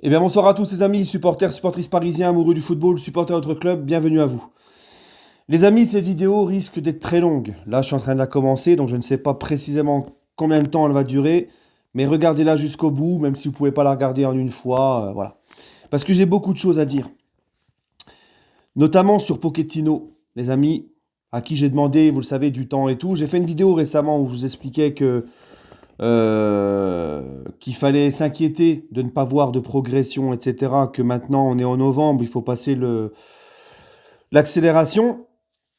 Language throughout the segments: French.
Eh bien, bonsoir à tous les amis, supporters, supportrices parisiens, amoureux du football, supporters de notre club, bienvenue à vous. Les amis, cette vidéo risque d'être très longue. Là, je suis en train de la commencer, donc je ne sais pas précisément combien de temps elle va durer, mais regardez-la jusqu'au bout, même si vous ne pouvez pas la regarder en une fois, voilà. Parce que j'ai beaucoup de choses à dire, notamment sur Pochettino, les amis, à qui j'ai demandé, vous le savez, du temps et tout. J'ai fait une vidéo récemment où je vous expliquais qu'il fallait s'inquiéter de ne pas voir de progression, etc. Que maintenant on est en novembre, il faut passer l'accélération.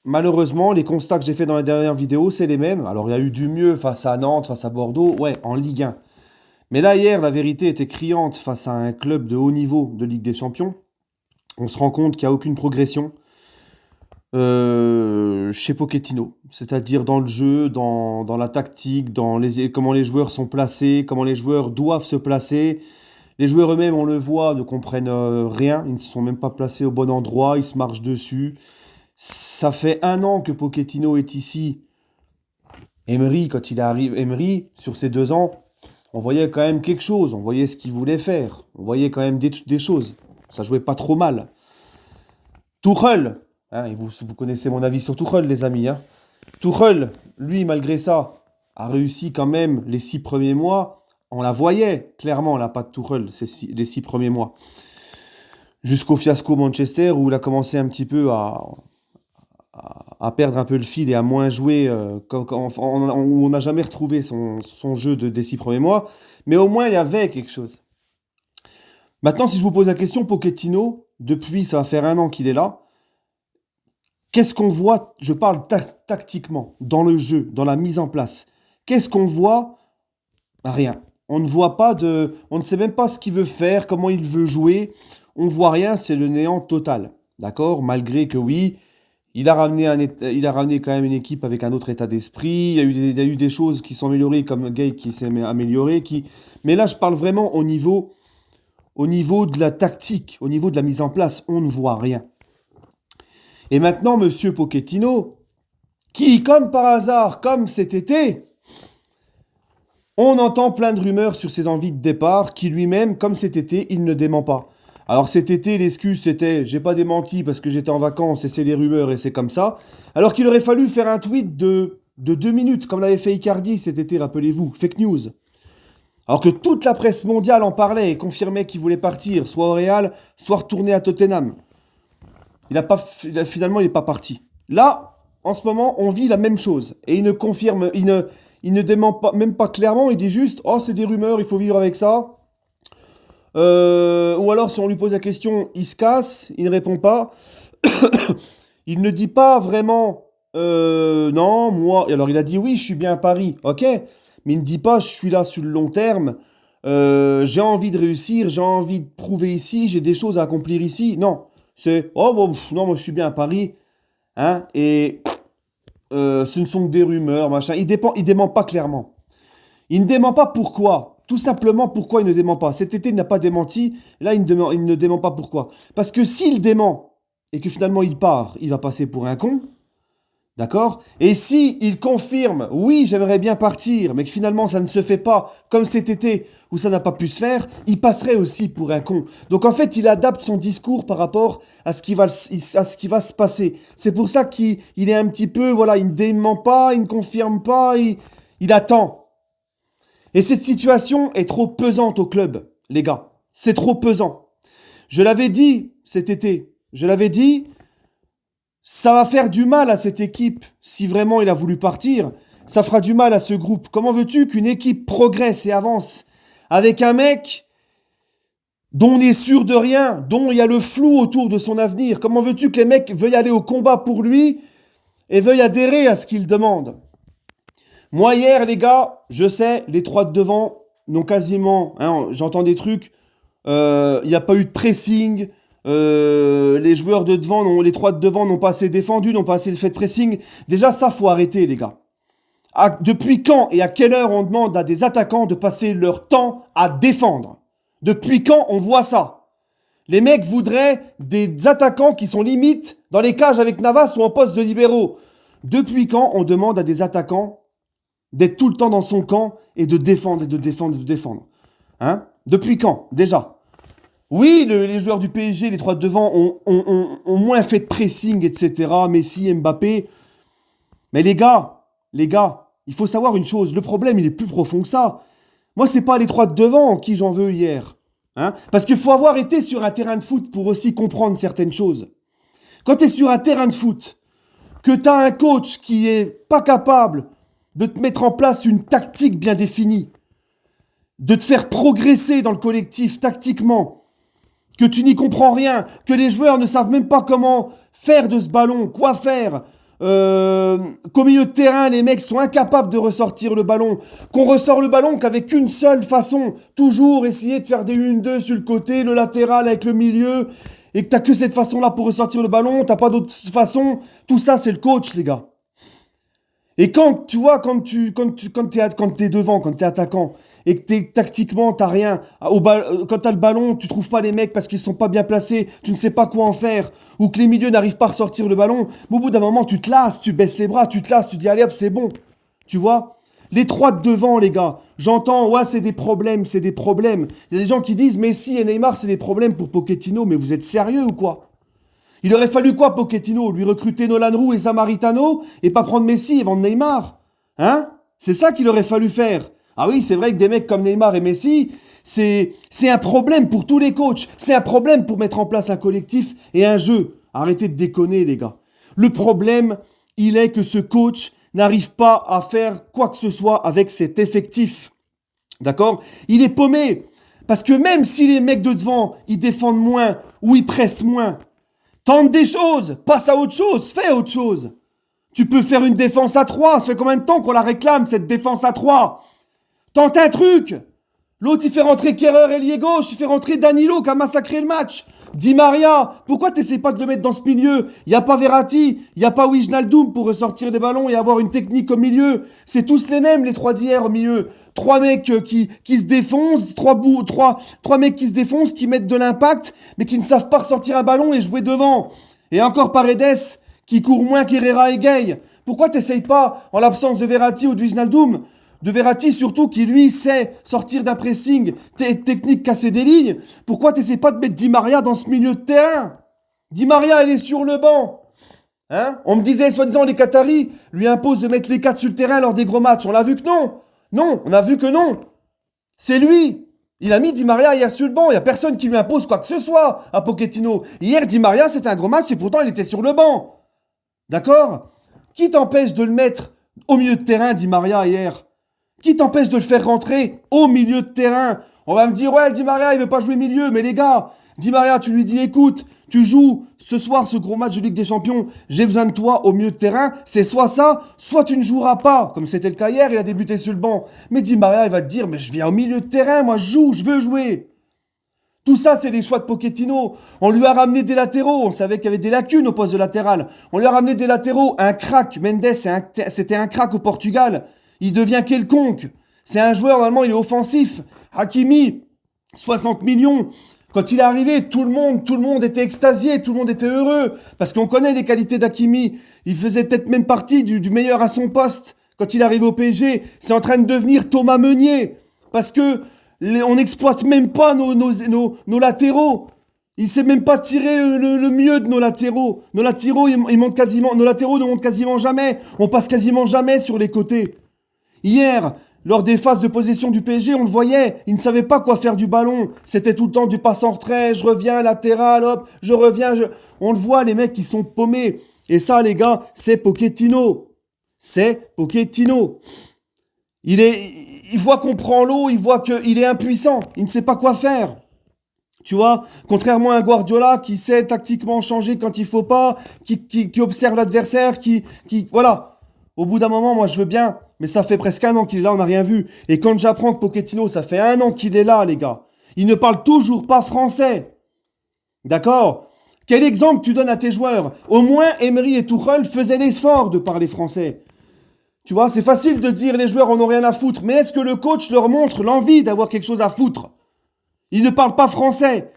Malheureusement, les constats que j'ai fait dans la dernière vidéo, c'est les mêmes. Alors il y a eu du mieux face à Nantes, face à Bordeaux, ouais, en Ligue 1. Mais là, hier, la vérité était criante face à un club de haut niveau de Ligue des Champions. On se rend compte qu'il n'y a aucune progression chez Pochettino. C'est-à-dire dans le jeu, dans la tactique, comment les joueurs sont placés, comment les joueurs doivent se placer. Les joueurs eux-mêmes, on le voit, ne comprennent rien. Ils ne se sont même pas placés au bon endroit, ils se marchent dessus. Ça fait un an que Pochettino est ici. Emery, quand il arrive, Emery, sur ces 2 ans, on voyait quand même quelque chose. On voyait ce qu'il voulait faire. On voyait quand même des choses. Ça jouait pas trop mal. Tuchel, hein, et vous connaissez mon avis sur Tuchel, les amis. Hein. Tuchel, lui, malgré ça, a réussi quand même les 6 premiers mois. On la voyait clairement, la patte Tuchel, les 6 premiers mois. Jusqu'au fiasco Manchester, où il a commencé un petit peu à perdre un peu le fil et à moins jouer, où on n'a jamais retrouvé son jeu des 6 premiers mois. Mais au moins, il y avait quelque chose. Maintenant, si je vous pose la question, Pochettino, depuis, ça va faire un an qu'il est là, qu'est-ce qu'on voit, je parle tactiquement, dans le jeu, dans la mise en place. Qu'est-ce qu'on voit? Rien. On ne voit pas on ne sait même pas ce qu'il veut faire, comment il veut jouer. On voit rien, c'est le néant total. D'accord? Malgré que oui, il a ramené quand même une équipe avec un autre état d'esprit. Il y a eu des choses qui sont améliorées, comme Gay qui s'est amélioré. Mais là, je parle vraiment au niveau de la tactique, au niveau de la mise en place. On ne voit rien. Et maintenant, Monsieur Pochettino, qui, comme par hasard, comme cet été, on entend plein de rumeurs sur ses envies de départ, qui lui-même, comme cet été, il ne dément pas. Alors cet été, l'excuse c'était j'ai pas démenti parce que j'étais en vacances et c'est les rumeurs et c'est comme ça. Alors qu'il aurait fallu faire un tweet de 2 minutes, comme l'avait fait Icardi cet été, rappelez-vous, fake news. Alors que toute la presse mondiale en parlait et confirmait qu'il voulait partir, soit au Real, soit retourner à Tottenham. Finalement, il n'est pas parti. Là, en ce moment, on vit la même chose. Et il ne confirme, il ne dément pas, même pas clairement, il dit juste, oh, c'est des rumeurs, il faut vivre avec ça. Ou alors, si on lui pose la question, il se casse, il ne répond pas. Il ne dit pas vraiment, non, moi. Et alors, il a dit, oui, je suis bien à Paris, ok. Mais il ne dit pas, je suis là sur le long terme. J'ai envie de réussir, j'ai envie de prouver ici, j'ai des choses à accomplir ici. Non. C'est, oh, bon, non, moi je suis bien à Paris. Hein, et ce ne sont que des rumeurs, machin. Il dément pas clairement. Il ne dément pas pourquoi. Tout simplement pourquoi il ne dément pas. Cet été, il n'a pas démenti. Là, il ne dément pas pourquoi. Parce que s'il dément et que finalement il part, il va passer pour un con. D'accord? Et si il confirme, oui, j'aimerais bien partir, mais que finalement ça ne se fait pas, comme cet été où ça n'a pas pu se faire, il passerait aussi pour un con. Donc en fait, il adapte son discours par rapport à ce qui va se passer. C'est pour ça qu'il est un petit peu, voilà, il ne dément pas, il ne confirme pas, il attend. Et cette situation est trop pesante au club, les gars. C'est trop pesant. Je l'avais dit cet été. Je l'avais dit, ça va faire du mal à cette équipe si vraiment il a voulu partir. Ça fera du mal à ce groupe. Comment veux-tu qu'une équipe progresse et avance avec un mec dont on est sûr de rien, dont il y a le flou autour de son avenir? Comment veux-tu que les mecs veuillent aller au combat pour lui et veuillent adhérer à ce qu'il demande? Moi hier, les gars, je sais, les trois de devant n'ont quasiment, hein, j'entends des trucs, il n'y a pas eu de pressing. Les joueurs de devant, les trois de devant n'ont pas assez défendu, n'ont pas assez fait de pressing. Déjà, ça, faut arrêter, les gars. Depuis quand et à quelle heure on demande à des attaquants de passer leur temps à défendre? Depuis quand on voit ça? Les mecs voudraient des attaquants qui sont limite dans les cages avec Navas ou en poste de libéraux. Depuis quand on demande à des attaquants d'être tout le temps dans son camp et de défendre et de défendre et de défendre? Hein? Depuis quand, déjà? Oui, les joueurs du PSG, les trois de devant, ont moins fait de pressing, etc. Messi, Mbappé. Mais les gars, il faut savoir une chose. Le problème, il est plus profond que ça. Moi, c'est pas les trois de devant en qui j'en veux hier. Hein, parce qu'il faut avoir été sur un terrain de foot pour aussi comprendre certaines choses. Quand tu es sur un terrain de foot, que tu as un coach qui est pas capable de te mettre en place une tactique bien définie, de te faire progresser dans le collectif tactiquement, que tu n'y comprends rien, que les joueurs ne savent même pas comment faire de ce ballon, quoi faire, qu'au milieu de terrain, les mecs sont incapables de ressortir le ballon, qu'on ressort le ballon qu'avec une seule façon, toujours essayer de faire des 1-2 sur le côté, le latéral avec le milieu, et que t'as que cette façon-là pour ressortir le ballon, t'as pas d'autre façon, tout ça c'est le coach, les gars. Et quand, tu vois, quand t'es devant, quand t'es attaquant, et que tactiquement, t'as rien, quand t'as le ballon, tu trouves pas les mecs parce qu'ils sont pas bien placés, tu ne sais pas quoi en faire, ou que les milieux n'arrivent pas à ressortir le ballon, mais au bout d'un moment, tu te lasses, tu baisses les bras, tu te lasses, tu dis allez hop, c'est bon. Tu vois? Les trois de devant, les gars, j'entends, ouais, c'est des problèmes, c'est des problèmes. Il y a des gens qui disent Messi et Neymar, c'est des problèmes pour Pochettino, mais vous êtes sérieux ou quoi? Il aurait fallu quoi, Pochettino? Lui recruter Nolan Roux et Samaritano et pas prendre Messi et vendre Neymar? Hein? C'est ça qu'il aurait fallu faire. Ah oui, c'est vrai que des mecs comme Neymar et Messi, c'est un problème pour tous les coachs. C'est un problème pour mettre en place un collectif et un jeu. Arrêtez de déconner, les gars. Le problème, il est que ce coach n'arrive pas à faire quoi que ce soit avec cet effectif. D'accord? Il est paumé. Parce que même si les mecs de devant, ils défendent moins ou ils pressent moins, tente des choses, passe à autre chose, fais autre chose. Tu peux faire une défense à 3, ça fait combien de temps qu'on la réclame, cette défense à 3? Tente un truc. L'autre, il fait rentrer Kerrer ailier gauche, il fait rentrer Danilo qui a massacré le match. Di Maria, pourquoi t'essaies pas de le mettre dans ce milieu? Y a pas Verratti, y a pas Wijnaldum pour ressortir les ballons et avoir une technique au milieu. C'est tous les mêmes, les trois d'hier au milieu. Trois mecs qui se défoncent, trois mecs qui se défoncent, qui mettent de l'impact, mais qui ne savent pas ressortir un ballon et jouer devant. Et encore Paredes, qui court moins qu'Herrera et Gay. Pourquoi t'essayes pas, en l'absence de Verratti ou de Wijnaldum, de Verratti surtout qui lui sait sortir d'un pressing technique, casser des lignes, pourquoi t'essaies pas de mettre Di Maria dans ce milieu de terrain? Di Maria, elle est sur le banc. Hein? On me disait, soi-disant, les Qataris lui imposent de mettre les 4 sur le terrain lors des gros matchs. On l'a vu que non. Non, on a vu que non. C'est lui. Il a mis Di Maria hier sur le banc. Il n'y a personne qui lui impose quoi que ce soit à Pochettino. Hier, Di Maria, c'était un gros match et pourtant, il était sur le banc. D'accord? Qui t'empêche de le mettre au milieu de terrain, Di Maria, hier? Qui t'empêche de le faire rentrer au milieu de terrain? On va me dire, ouais, Di Maria, il veut pas jouer milieu. Mais les gars, Di Maria, tu lui dis, écoute, tu joues ce soir ce gros match de Ligue des Champions. J'ai besoin de toi au milieu de terrain. C'est soit ça, soit tu ne joueras pas. Comme c'était le cas hier, il a débuté sur le banc. Mais Di Maria, il va te dire, mais je viens au milieu de terrain, moi je joue, je veux jouer. Tout ça, c'est les choix de Pochettino. On lui a ramené des latéraux. On savait qu'il y avait des lacunes au poste de latéral. On lui a ramené des latéraux. Un crack. Mendes, c'était un crack au Portugal. Il devient quelconque. C'est un joueur, normalement, il est offensif. Hakimi, 60 millions. Quand il est arrivé, tout le monde était extasié, tout le monde était heureux. Parce qu'on connaît les qualités d'Hakimi. Il faisait peut-être même partie du meilleur à son poste. Quand il arrive au PSG, c'est en train de devenir Thomas Meunier. Parce que on n'exploite même pas nos latéraux. Il sait même pas tirer le mieux de nos latéraux. Nos latéraux ne montent quasiment jamais. On passe quasiment jamais sur les côtés. Hier, lors des phases de possession du PSG, on le voyait, il ne savait pas quoi faire du ballon. C'était tout le temps du passe en retrait, je reviens latéral, hop, je reviens. On le voit, les mecs qui sont paumés. Et ça, les gars, c'est Pochettino. C'est Pochettino. Il voit qu'on prend l'eau, il voit qu'il est impuissant, il ne sait pas quoi faire. Tu vois, contrairement à un Guardiola qui sait tactiquement changer quand il faut pas, qui observe l'adversaire, voilà. Au bout d'un moment, moi je veux bien, mais ça fait presque un an qu'il est là, on n'a rien vu. Et quand j'apprends que Pochettino, ça fait un an qu'il est là, les gars, il ne parle toujours pas français. D'accord? Quel exemple tu donnes à tes joueurs? Au moins, Emery et Tuchel faisaient l'effort de parler français. Tu vois, c'est facile de dire les joueurs en ont rien à foutre, mais est-ce que le coach leur montre l'envie d'avoir quelque chose à foutre? Il ne parle pas français.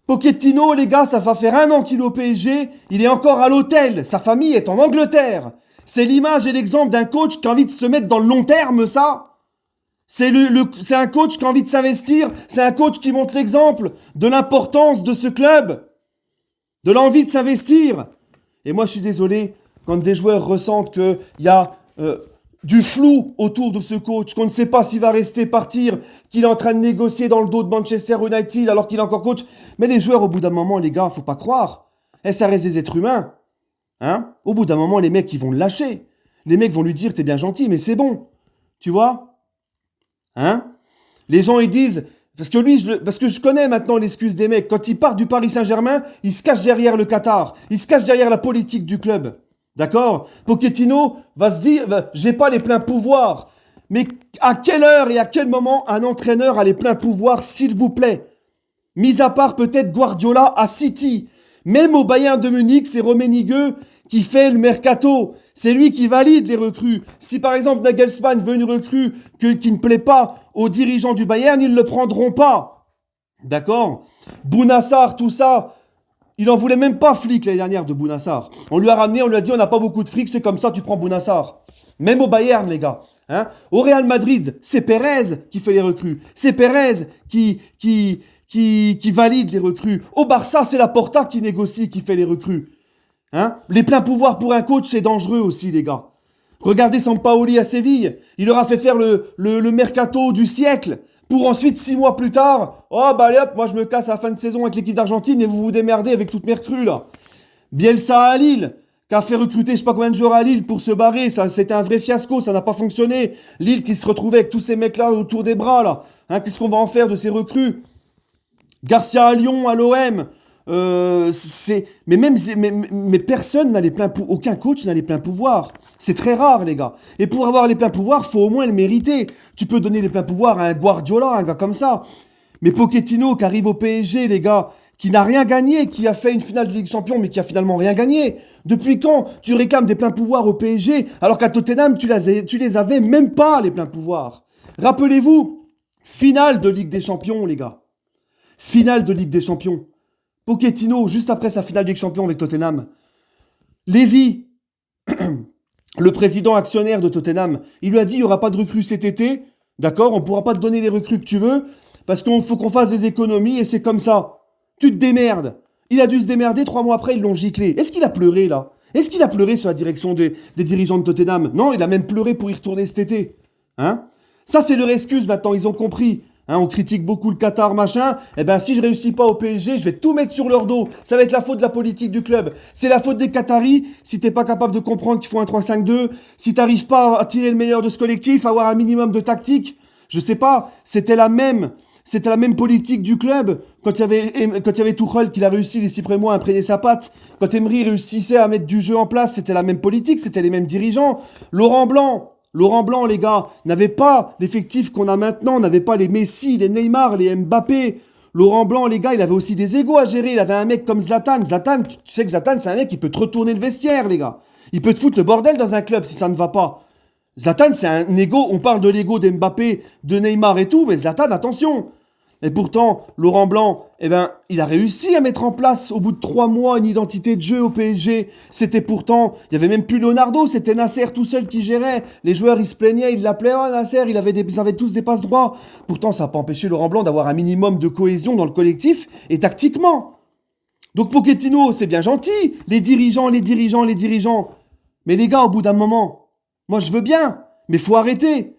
Pochettino, les gars, ça va faire un an qu'il est au PSG, il est encore à l'hôtel, sa famille est en Angleterre. C'est l'image et l'exemple d'un coach qui a envie de se mettre dans le long terme, ça? C'est un coach qui a envie de s'investir, c'est un coach qui montre l'exemple de l'importance de ce club, de l'envie de s'investir. Et moi, je suis désolé, quand des joueurs ressentent qu'il y a du flou autour de ce coach, qu'on ne sait pas s'il va rester, partir, qu'il est en train de négocier dans le dos de Manchester United alors qu'il est encore coach. Mais les joueurs, au bout d'un moment, les gars, faut pas croire. Et ça reste des êtres humains. Hein? Au bout d'un moment, les mecs, ils vont le lâcher. Les mecs vont lui dire, t'es bien gentil, mais c'est bon. Tu vois? Hein? Les gens, ils disent, parce que je connais maintenant l'excuse des mecs. Quand ils partent du Paris Saint-Germain, ils se cachent derrière le Qatar. Ils se cachent derrière la politique du club. D'accord? Pochettino va se dire, j'ai pas les pleins pouvoirs. Mais à quelle heure et à quel moment un entraîneur a les pleins pouvoirs, s'il vous plaît? Mis à part peut-être Guardiola à City. Même au Bayern de Munich, c'est Rummenigge qui fait le mercato. C'est lui qui valide les recrues. Si par exemple Nagelsmann veut une recrue qui ne plaît pas aux dirigeants du Bayern, ils ne le prendront pas. D'accord? Bounassar, tout ça. Il en voulait même pas Flick l'année dernière de Bounassar. On lui a ramené, on lui a dit on n'a pas beaucoup de fric, c'est comme ça, tu prends Bounassar. Même au Bayern, les gars. Hein? Au Real Madrid, c'est Pérez qui fait les recrues. C'est Pérez qui valide les recrues. Au Barça, c'est Laporta qui négocie, qui fait les recrues. Hein? Les pleins pouvoirs pour un coach, c'est dangereux aussi, les gars. Regardez Sampaoli à Séville. Il leur a fait faire le mercato du siècle. Pour ensuite, 6 mois plus tard, oh bah allez hop, moi je me casse à la fin de saison avec l'équipe d'Argentine et vous vous démerdez avec toutes mes recrues là. Bielsa à Lille, qui a fait recruter je sais pas combien de joueurs à Lille pour se barrer, ça c'était un vrai fiasco, ça n'a pas fonctionné. Lille qui se retrouvait avec tous ces mecs là autour des bras là. Hein, qu'est-ce qu'on va en faire de ces recrues? Garcia à Lyon, à l'OM. Mais personne n'a les pleins pouvoirs, aucun coach n'a les pleins pouvoirs. C'est très rare, les gars. Et pour avoir les pleins pouvoirs, faut au moins le mériter. Tu peux donner les pleins pouvoirs à un Guardiola, un gars comme ça. Mais Pochettino qui arrive au PSG, les gars, qui n'a rien gagné, qui a fait une finale de Ligue des Champions, mais qui a finalement rien gagné. Depuis quand tu réclames des pleins pouvoirs au PSG, alors qu'à Tottenham, tu les avais même pas, les pleins pouvoirs. Rappelez-vous, finale de Ligue des Champions, les gars. Finale de Ligue des Champions. Pochettino, juste après sa finale de Ligue des Champions avec Tottenham. Lévy, le président actionnaire de Tottenham, il lui a dit il n'y aura pas de recrues cet été, d'accord, on ne pourra pas te donner les recrues que tu veux, parce qu'il faut qu'on fasse des économies et c'est comme ça. Tu te démerdes. Il a dû se démerder, 3 mois après, ils l'ont giclé. Est-ce qu'il a pleuré là? Est-ce qu'il a pleuré sur la direction des dirigeants de Tottenham? Non, il a même pleuré pour y retourner cet été. Hein? Ça, c'est leur excuse maintenant, ils ont compris. Hein, on critique beaucoup le Qatar, machin. Eh ben, si je réussis pas au PSG, je vais tout mettre sur leur dos. Ça va être la faute de la politique du club. C'est la faute des Qataris. Si t'es pas capable de comprendre qu'il faut un 3-5-2, si t'arrives pas à tirer le meilleur de ce collectif, à avoir un minimum de tactique, je sais pas. C'était la même politique du club. Quand il y avait Tuchel qui a réussi les 6 premiers mois à imprégner sa patte. Quand Emery réussissait à mettre du jeu en place, c'était la même politique, c'était les mêmes dirigeants. Laurent Blanc, les gars, n'avait pas l'effectif qu'on a maintenant, n'avait pas les Messi, les Neymar, les Mbappé. Laurent Blanc, les gars, il avait aussi des égos à gérer. Il avait un mec comme Zlatan. Zlatan, tu sais que Zlatan, c'est un mec qui peut te retourner le vestiaire, les gars. Il peut te foutre le bordel dans un club si ça ne va pas. Zlatan, c'est un égo. On parle de l'ego d'Mbappé, de Neymar et tout, mais Zlatan, attention. Et pourtant, Laurent Blanc, eh ben, il a réussi à mettre en place, au bout de 3 mois, une identité de jeu au PSG. C'était pourtant, il y avait même plus Leonardo, c'était Nasser tout seul qui gérait. Les joueurs, ils se plaignaient, ils l'appelaient, oh, Nasser, ils avaient tous des passes droits. Pourtant, ça n'a pas empêché Laurent Blanc d'avoir un minimum de cohésion dans le collectif et tactiquement. Donc Pochettino, c'est bien gentil, les dirigeants. Mais les gars, au bout d'un moment, moi je veux bien, mais faut arrêter.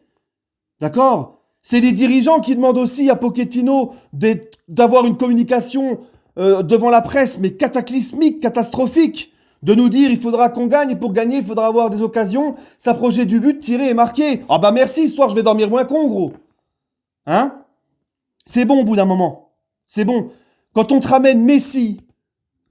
D'accord? C'est les dirigeants qui demandent aussi à Pochettino d'avoir une communication devant la presse, mais cataclysmique, catastrophique. De nous dire, il faudra qu'on gagne, et pour gagner, il faudra avoir des occasions, s'approcher du but, tirer et marquer. Ah bah merci, ce soir, je vais dormir moins con, gros. Hein? C'est bon au bout d'un moment. C'est bon. Quand on te ramène Messi,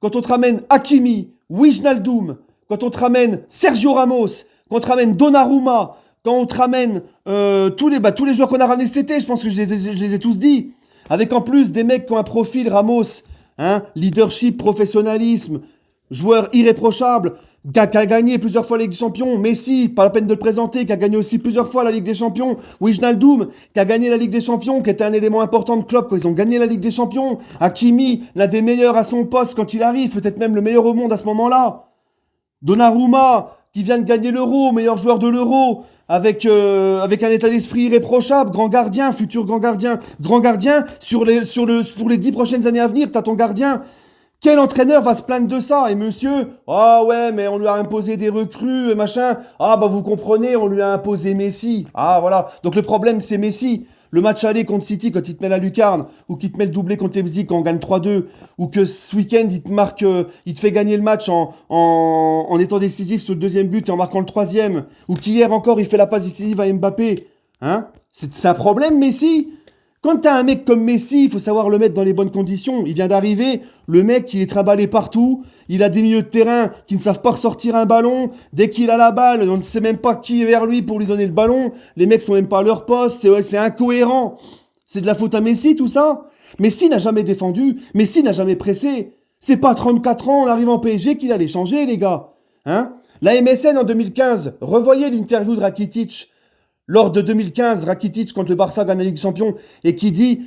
quand on te ramène Hakimi, Wijnaldum, quand on te ramène Sergio Ramos, quand on te ramène Donnarumma, quand on te ramène tous les joueurs qu'on a ramenés cet été, je pense que je les ai tous dit, avec en plus des mecs qui ont un profil Ramos, hein, leadership, professionnalisme, joueur irréprochable, qui a gagné plusieurs fois la Ligue des Champions, Messi, pas la peine de le présenter, qui a gagné aussi plusieurs fois la Ligue des Champions, Wijnaldum, qui a gagné la Ligue des Champions, qui était un élément important de Klopp quand ils ont gagné la Ligue des Champions, Hakimi, l'un des meilleurs à son poste quand il arrive, peut-être même le meilleur au monde à ce moment-là, Donnarumma, qui vient de gagner l'Euro, meilleur joueur de l'Euro, avec un état d'esprit irréprochable, grand gardien pour les 10 prochaines années à venir, t'as ton gardien. Quel entraîneur va se plaindre de ça? Et monsieur, ah ouais, mais on lui a imposé des recrues, et machin. Ah bah vous comprenez, on lui a imposé Messi. Ah voilà. Donc le problème c'est Messi. Le match aller contre City quand il te met la lucarne, ou qu'il te met le doublé contre Leipzig quand on gagne 3-2, ou que ce week-end il te marque, il te fait gagner le match en étant décisif sur le deuxième but et en marquant le troisième, ou qu'hier encore il fait la passe décisive à Mbappé. Hein? C'est un problème Messi? Quand t'as un mec comme Messi, il faut savoir le mettre dans les bonnes conditions. Il vient d'arriver, le mec, il est trimballé partout. Il a des milieux de terrain qui ne savent pas ressortir un ballon. Dès qu'il a la balle, on ne sait même pas qui est vers lui pour lui donner le ballon. Les mecs sont même pas à leur poste. C'est incohérent. C'est de la faute à Messi, tout ça. Messi n'a jamais défendu. Messi n'a jamais pressé. C'est pas 34 ans en arrivant au PSG qu'il allait changer, les gars. Hein? La MSN en 2015, revoyez l'interview de Rakitic. Lors de 2015, Rakitic contre le Barça gagne la Ligue des Champions et qui dit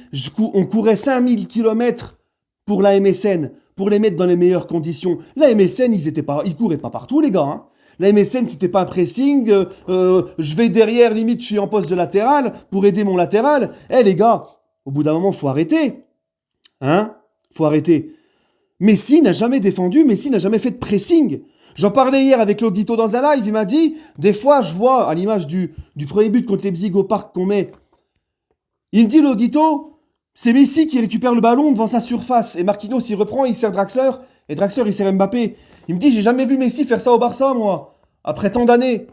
on courait 5000 kilomètres pour la MSN, pour les mettre dans les meilleures conditions. La MSN, ils couraient pas partout les gars. Hein. La MSN, c'était pas un pressing, je vais derrière, limite je suis en poste de latéral pour aider mon latéral. Eh les gars, au bout d'un moment, faut arrêter. Hein? Faut arrêter. Messi n'a jamais défendu, Messi n'a jamais fait de pressing. J'en parlais hier avec Logito dans un live, il m'a dit, des fois je vois, à l'image du premier but contre Leipzig au parc qu'on met, il me dit Logito, c'est Messi qui récupère le ballon devant sa surface, et Marquinhos il reprend, il sert Draxler, et Draxler il sert Mbappé. Il me dit, j'ai jamais vu Messi faire ça au Barça moi, après tant d'années.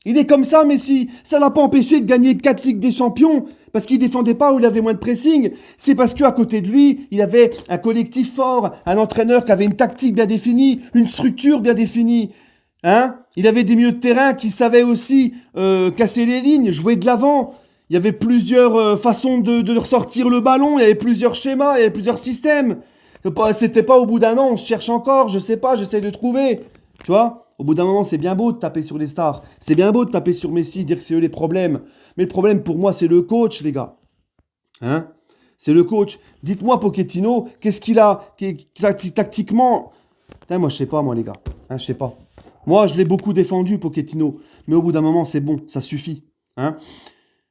Il est comme ça, Messi. Ça l'a pas empêché de gagner 4 Ligues des Champions. Parce qu'il défendait pas ou il avait moins de pressing. C'est parce qu'à côté de lui, il avait un collectif fort, un entraîneur qui avait une tactique bien définie, une structure bien définie. Hein? Il avait des milieux de terrain qui savaient aussi casser les lignes, jouer de l'avant. Il y avait plusieurs façons de ressortir le ballon. Il y avait plusieurs schémas, il y avait plusieurs systèmes. C'était pas au bout d'un an, on se cherche encore, je sais pas, j'essaie de trouver. Tu vois? Au bout d'un moment, c'est bien beau de taper sur les stars. C'est bien beau de taper sur Messi, dire que c'est eux les problèmes. Mais le problème pour moi, c'est le coach, les gars. Hein? C'est le coach. Dites-moi, Pochettino, qu'est-ce qu'il a tactiquement? Putain, moi, je sais pas, moi, les gars. Hein, je sais pas. Moi, je l'ai beaucoup défendu, Pochettino. Mais au bout d'un moment, c'est bon, ça suffit. Hein?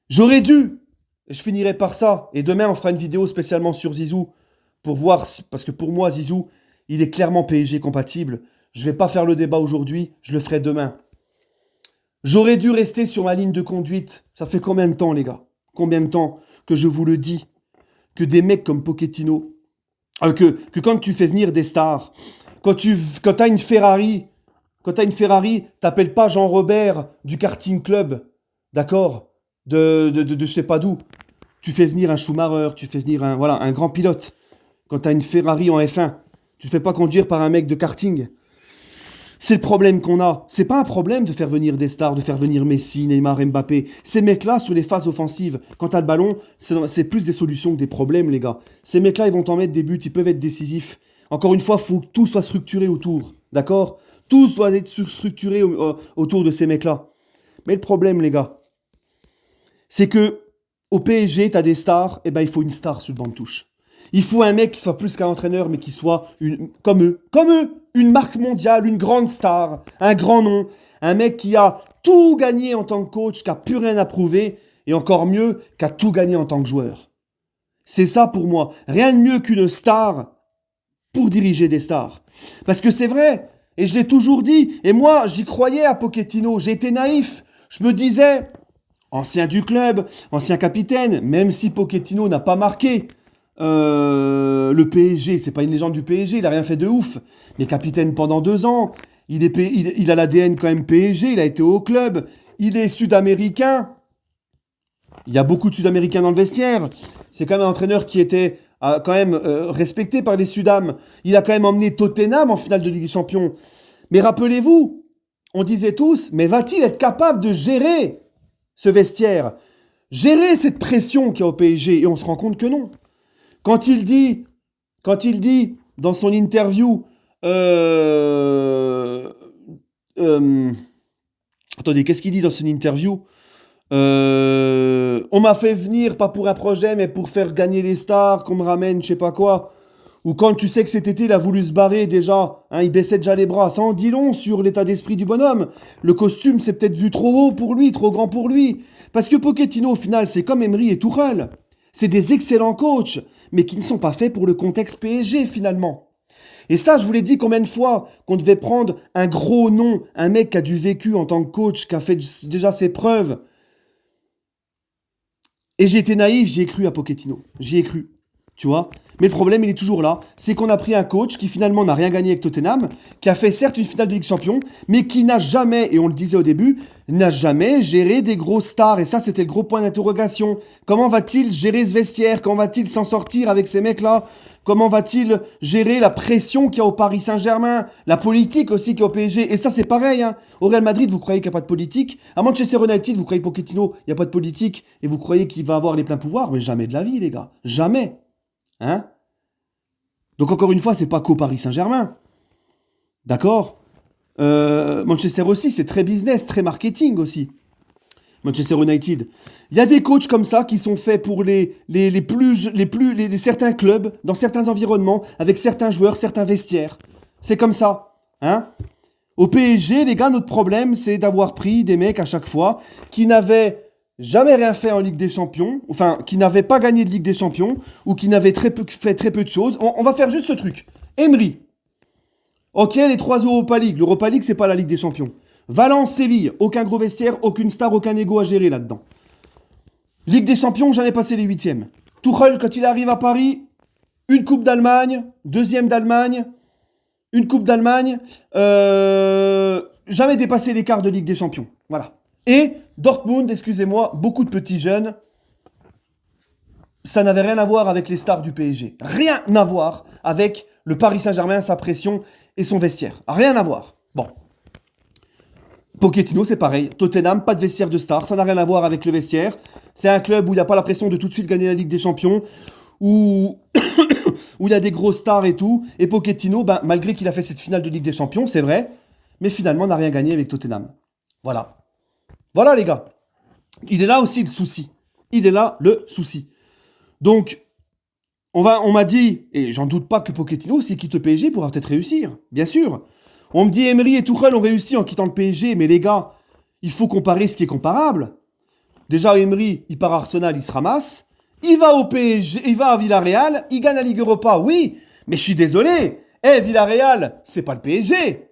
J'aurais dû. Je finirai par ça. Et demain, on fera une vidéo spécialement sur Zizou. Pour voir, parce que pour moi, Zizou, il est clairement PSG compatible. Je vais pas faire le débat aujourd'hui, je le ferai demain. J'aurais dû rester sur ma ligne de conduite. Ça fait combien de temps, les gars? Combien de temps que je vous le dis? Que des mecs comme Pochettino, que quand tu fais venir des stars, quand t'as une Ferrari, t'appelles pas Jean-Robert du karting club, d'accord? De je sais pas d'où. Tu fais venir un Schumacher, tu fais venir un grand pilote. Quand t'as une Ferrari en F1, tu te fais pas conduire par un mec de karting. C'est le problème qu'on a. C'est pas un problème de faire venir des stars, de faire venir Messi, Neymar, Mbappé. Ces mecs-là, sur les phases offensives, quand t'as le ballon, c'est plus des solutions que des problèmes, les gars. Ces mecs-là, ils vont t'en mettre des buts, ils peuvent être décisifs. Encore une fois, faut que tout soit structuré autour. D'accord? Tout doit être structuré autour de ces mecs-là. Mais le problème, les gars, c'est que au PSG, t'as des stars, et ben il faut une star sur le banc de touche. Il faut un mec qui soit plus qu'un entraîneur, mais qui soit comme eux, une marque mondiale, une grande star, un grand nom, un mec qui a tout gagné en tant que coach, qui a plus rien à prouver, et encore mieux, qui a tout gagné en tant que joueur. C'est ça pour moi. Rien de mieux qu'une star pour diriger des stars. Parce que c'est vrai, et je l'ai toujours dit, et moi, j'y croyais à Pochettino, j'étais naïf. Je me disais, ancien du club, ancien capitaine, même si Pochettino n'a pas marqué, le PSG, c'est pas une légende du PSG, il a rien fait de ouf, mais capitaine pendant 2 ans, il a l'ADN quand même PSG, il a été au club, il est sud-américain, il y a beaucoup de sud-américains dans le vestiaire, c'est quand même un entraîneur qui était quand même respecté par les Sudam, il a quand même emmené Tottenham en finale de Ligue des Champions, mais rappelez-vous, on disait tous, mais va-t-il être capable de gérer ce vestiaire, gérer cette pression qu'il y a au PSG, et on se rend compte que non. Quand il dit dans son interview, attendez, qu'est-ce qu'il dit dans son interview? On m'a fait venir pas pour un projet, mais pour faire gagner les stars, qu'on me ramène, je sais pas quoi. Ou quand tu sais que cet été, il a voulu se barrer déjà, hein, il baissait déjà les bras. Ça en dit long sur l'état d'esprit du bonhomme. Le costume, c'est peut-être vu trop haut pour lui, trop grand pour lui. Parce que Pochettino, au final, c'est comme Emery et Tuchel. C'est des excellents coachs, mais qui ne sont pas faits pour le contexte PSG, finalement. Et ça, je vous l'ai dit combien de fois, qu'on devait prendre un gros nom, un mec qui a du vécu en tant que coach, qui a fait déjà ses preuves. Et j'ai été naïf, j'y ai cru à Pochettino. J'y ai cru. Tu vois. Mais le problème, il est toujours là. C'est qu'on a pris un coach qui finalement n'a rien gagné avec Tottenham, qui a fait certes une finale de Ligue des Champions, mais qui n'a jamais, et on le disait au début, n'a jamais géré des grosses stars. Et ça, c'était le gros point d'interrogation. Comment va-t-il gérer ce vestiaire? Comment va-t-il s'en sortir avec ces mecs-là? Comment va-t-il gérer la pression qu'il y a au Paris Saint-Germain? La politique aussi qu'il y a au PSG? Et ça, c'est pareil. Hein. Au Real Madrid, vous croyez qu'il n'y a pas de politique? À Manchester United, vous croyez Pochettino, il n'y a pas de politique, et vous croyez qu'il va avoir les pleins pouvoirs? Mais jamais de la vie, les gars. Jamais. Hein? Donc encore une fois, c'est pas qu'au Paris Saint-Germain. D'accord? Manchester aussi, c'est très business, très marketing aussi. Manchester United. Il y a des coachs comme ça qui sont faits pour certains clubs, dans certains environnements, avec certains joueurs, certains vestiaires. C'est comme ça. Hein? Au PSG, les gars, notre problème, c'est d'avoir pris des mecs à chaque fois qui n'avaient jamais rien fait en Ligue des Champions, enfin, qui n'avaient pas gagné de Ligue des Champions, ou qui n'avaient fait très peu de choses. On va faire juste ce truc. Emery. Ok, les 3 Europa League. L'Europa League, c'est pas la Ligue des Champions. Valence, Séville, aucun gros vestiaire, aucune star, aucun ego à gérer là-dedans. Ligue des Champions, jamais passé les 8e. Tuchel, quand il arrive à Paris, une Coupe d'Allemagne, deuxième d'Allemagne, une Coupe d'Allemagne, jamais dépassé les quarts de Ligue des Champions. Voilà. Et Dortmund, excusez-moi, beaucoup de petits jeunes, ça n'avait rien à voir avec les stars du PSG. Rien à voir avec le Paris Saint-Germain, sa pression et son vestiaire. Rien à voir. Bon. Pochettino, c'est pareil. Tottenham, pas de vestiaire de stars, ça n'a rien à voir avec le vestiaire. C'est un club où il n'y a pas la pression de tout de suite gagner la Ligue des Champions, où où il y a des grosses stars et tout. Et Pochettino, ben, malgré qu'il a fait cette finale de Ligue des Champions, c'est vrai, mais finalement n'a rien gagné avec Tottenham. Voilà. Voilà les gars. Il est là aussi le souci. Il est là le souci. Donc, on m'a dit, et j'en doute pas que Pochettino, s'il quitte le PSG, pourra peut-être réussir. Bien sûr. On me dit Emery et Tuchel ont réussi en quittant le PSG, mais les gars, il faut comparer ce qui est comparable. Déjà, Emery, il part à Arsenal, il se ramasse. Il va au PSG, il va à Villarreal, il gagne la Ligue Europa, oui, mais je suis désolé. Villarreal, c'est pas le PSG.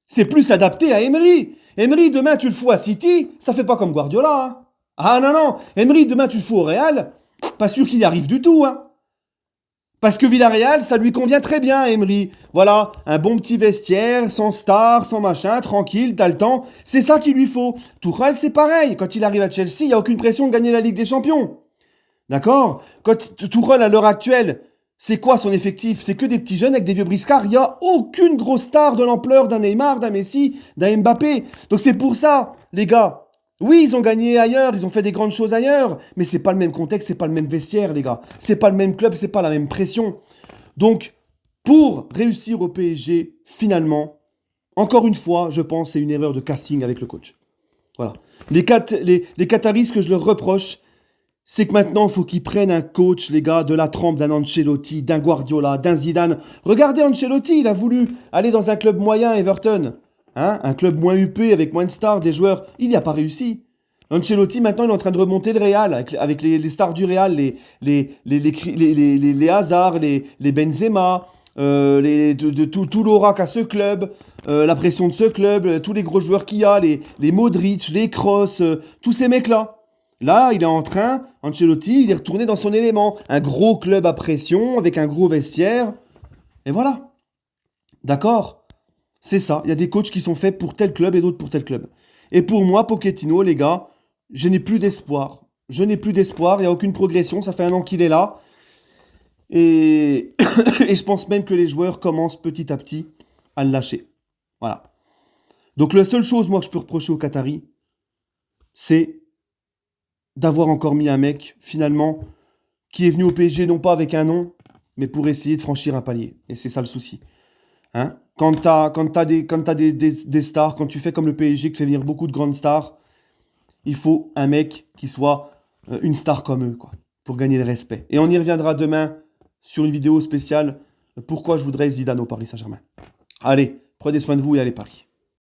C'est plus adapté à Emery. Emery, demain, tu le fous à City, ça fait pas comme Guardiola. Hein. Ah non, non. Emery, demain, tu le fous au Real, pas sûr qu'il y arrive du tout. Hein. Parce que Villarreal, ça lui convient très bien, Emery. Voilà, un bon petit vestiaire, sans star, sans machin, tranquille, t'as le temps. C'est ça qu'il lui faut. Tuchel, c'est pareil. Quand il arrive à Chelsea, il n'y a aucune pression de gagner la Ligue des Champions. D'accord? Quand Tuchel, à l'heure actuelle, c'est quoi son effectif? C'est que des petits jeunes avec des vieux briscards. Il n'y a aucune grosse star de l'ampleur d'un Neymar, d'un Messi, d'un Mbappé. Donc c'est pour ça, les gars. Oui, ils ont gagné ailleurs, ils ont fait des grandes choses ailleurs, mais c'est pas le même contexte, c'est pas le même vestiaire, les gars. C'est pas le même club, c'est pas la même pression. Donc, pour réussir au PSG, finalement, encore une fois, je pense c'est une erreur de casting avec le coach. Voilà. Les Qataris, ce que je leur reproche, c'est que maintenant, il faut qu'ils prennent un coach, les gars, de la trempe d'un Ancelotti, d'un Guardiola, d'un Zidane. Regardez Ancelotti, il a voulu aller dans un club moyen, Everton. Hein, un club moins huppé, avec moins de stars, des joueurs. Il n'y a pas réussi. Ancelotti, maintenant, il est en train de remonter le Real, avec les stars du Real, les Hazard, les Benzema, tout l'aura qu'a ce club, la pression de ce club, tous les gros joueurs qu'il y a, les Modric, les Kroos, tous ces mecs-là. Là, il est en train, Ancelotti, il est retourné dans son élément. Un gros club à pression, avec un gros vestiaire. Et voilà. D'accord? C'est ça. Il y a des coachs qui sont faits pour tel club et d'autres pour tel club. Et pour moi, Pochettino, les gars, je n'ai plus d'espoir. Je n'ai plus d'espoir. Il n'y a aucune progression. Ça fait 1 an qu'il est là. Et, et je pense même que les joueurs commencent petit à petit à le lâcher. Voilà. Donc la seule chose, moi, que je peux reprocher aux Qataris, c'est d'avoir encore mis un mec, finalement, qui est venu au PSG non pas avec un nom, mais pour essayer de franchir un palier. Et c'est ça le souci. Hein? Quand t'as des stars, quand tu fais comme le PSG, qui fait venir beaucoup de grandes stars, il faut un mec qui soit une star comme eux, quoi, pour gagner le respect. Et on y reviendra demain sur une vidéo spéciale pourquoi je voudrais Zidane au Paris Saint-Germain. Allez, prenez soin de vous et allez Paris.